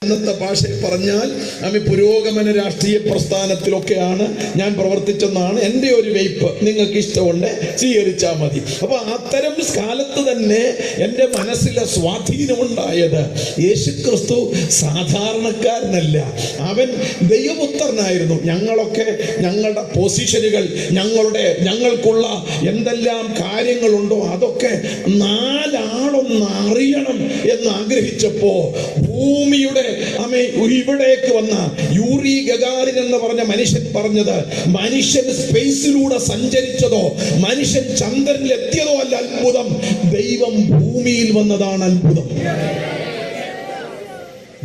ഇന്നത്തെ ഭാഷയിൽ പറഞ്ഞാൽ പുരോഗമന രാഷ്ട്രീയ പ്രസ്ഥാനത്തിലൊക്കെയാണ് ഞാൻ പ്രവർത്തിച്ചെന്നാണ് എൻ്റെ ഒരു വെയ്പ്പ്. നിങ്ങൾക്ക് ഇഷ്ടമുണ്ട് സ്വീകരിച്ചാൽ മതി. അപ്പൊ അത്തരം കാലത്ത് തന്നെ എൻ്റെ മനസ്സിലെ സ്വാധീനമുണ്ടായത് യേശുക്രിസ്തു സാധാരണക്കാരനല്ല, അവൻ ദൈവപുത്രനായിരുന്നു. ഞങ്ങളൊക്കെ ഞങ്ങളുടെ പൊസിഷനുകൾ, ഞങ്ങൾക്കുള്ള എന്തെല്ലാം കാര്യങ്ങളുണ്ടോ അതൊക്കെ നാലാളൊന്ന് അറിയണം എന്ന് ആഗ്രഹിച്ചപ്പോ ഭൂമിയുടെ ഇവിടേക്ക് വന്ന യൂറി ഗഗാറിൻ എന്ന് പറഞ്ഞ മനുഷ്യൻ പറഞ്ഞത്, മനുഷ്യൻ സ്പേസിലൂടെ സഞ്ചരിച്ചതോ മനുഷ്യൻ ചന്ദ്രനിൽ എത്തിയതോ അല്ല അത്ഭുതം, ദൈവം ഭൂമിയിൽ വന്നതാണ് അത്ഭുതം.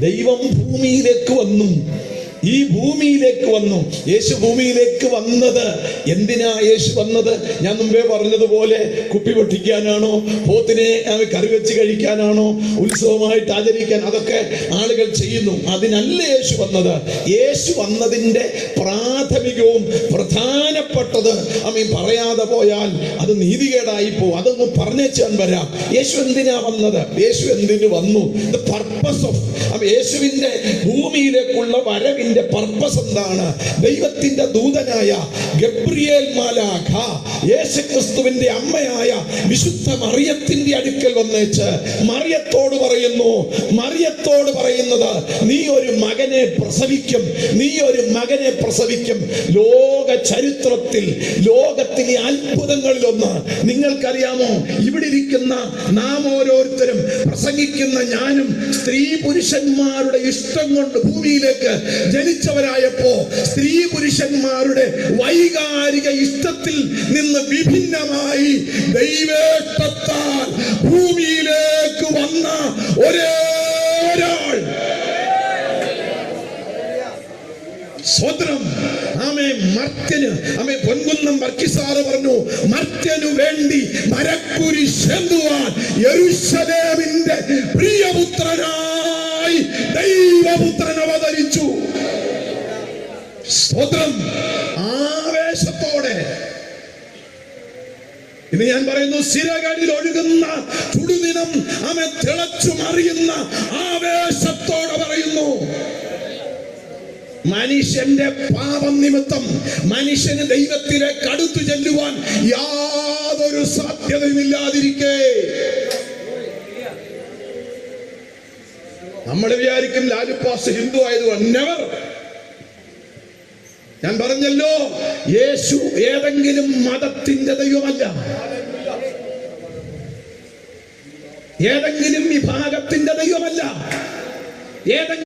ദൈവം ഭൂമിയിലേക്ക് വന്നു, ഈ ഭൂമിയിലേക്ക് വന്നു. യേശു ഭൂമിയിലേക്ക് വന്നത് എന്തിനാ? യേശു വന്നത് ഞാൻ മുമ്പേ പറഞ്ഞതുപോലെ കുപ്പി പൊട്ടിക്കാനാണോ, പോത്തിനെ കറി വെച്ച് കഴിക്കാനാണോ, ഉത്സവമായിട്ട് ആചരിക്കാൻ? അതൊക്കെ ആളുകൾ ചെയ്യുന്നു. അതിനല്ല യേശു വന്നത്. യേശു വന്നതിൻ്റെ പ്രാഥമികവും പ്രധാനപ്പെട്ടത് പറയാതെ പോയാൽ അത് നീതികേടായി പോകും. അതൊന്ന് പറഞ്ഞേച്ചാൻ വരാം. യേശു എന്തിനാ വന്നത്? യേശു എന്തിനു വന്നു? ദ പർപ്പസ് ഓഫ് യേശുവിന്റെ ഭൂമിയിലേക്കുള്ള വരവിന്റെ പർപ്പസ് എന്താണ്? ദൈവത്തിന്റെ ദൂതനായ ഗബ്രിയേൽ മാലാഖ യേശുക്രിസ്തുവിന്റെ അമ്മയായ വിശുദ്ധ മറിയത്തിന്റെ അടുക്കൽ വന്നേച്ച് മറിയത്തോട് പറയുന്നത്, നീ ഒരു മകനെ പ്രസവിക്കും. ലോക ചരിത്രത്തിൽ ലോകത്തിലെ അത്ഭുതങ്ങളിലൊന്ന് നിങ്ങൾക്കറിയാമോ? ഇവിടെ ഇരിക്കുന്ന നാം ഓരോരുത്തരും, പ്രസംഗിക്കുന്ന ഞാനും, സ്ത്രീ പുരുഷന്മാരുടെ ഇഷ്ടം കൊണ്ട് ഭൂമിയിലേക്ക് ജനിച്ചവരായപ്പോ സ്ത്രീ പുരുഷന്മാരുടെ വൈകാരിക ഇഷ്ടത്തിൽ നിന്ന് വിഭിന്നമായി ദൈവേഷ്ടത്താൽ ഭൂമിയിലേക്ക് വന്ന ഒരേ ഒരാൾ. സ്വതന്ത്രം മർത്യന് പൊൻകുന്നം വർക്കിസാറ് പറഞ്ഞു, മർത്യനു വേണ്ടി മരക്കുരിശേന്തുവാൻ യെരൂശലേമിന്റെ പ്രിയപുത്രനായി ദൈവപുത്രൻ അവതരിച്ചു. സ്വതന്ത്രം ആവേശത്തോടെ ഇന്ന് ഞാൻ പറയുന്നു, സിരകളിൽ ഒഴുകുന്ന ചുടുനിനം തിളച്ചു മറിയുന്ന ആവേശത്തോടെ പറയുന്നു, മനുഷ്യന്റെ പാപം നിമിത്തം മനുഷ്യന് ദൈവത്തിലേക്ക് അടുത്തു ചെല്ലുവാൻ യാതൊരു സാധ്യതയുമില്ലാതിരിക്കെ നമ്മൾ വിചാരിക്കും ലാലു പാസ് ഹിന്ദു ആയതുകൊണ്ട്. നെവർ. ഞാൻ പറഞ്ഞല്ലോ, യേശു ഏതെങ്കിലും മതത്തിന്റെ ദൈവമല്ല, ഏതെങ്കിലും വിഭാഗത്തിന്റെ ദൈവമല്ല, ഏതെങ്കിലും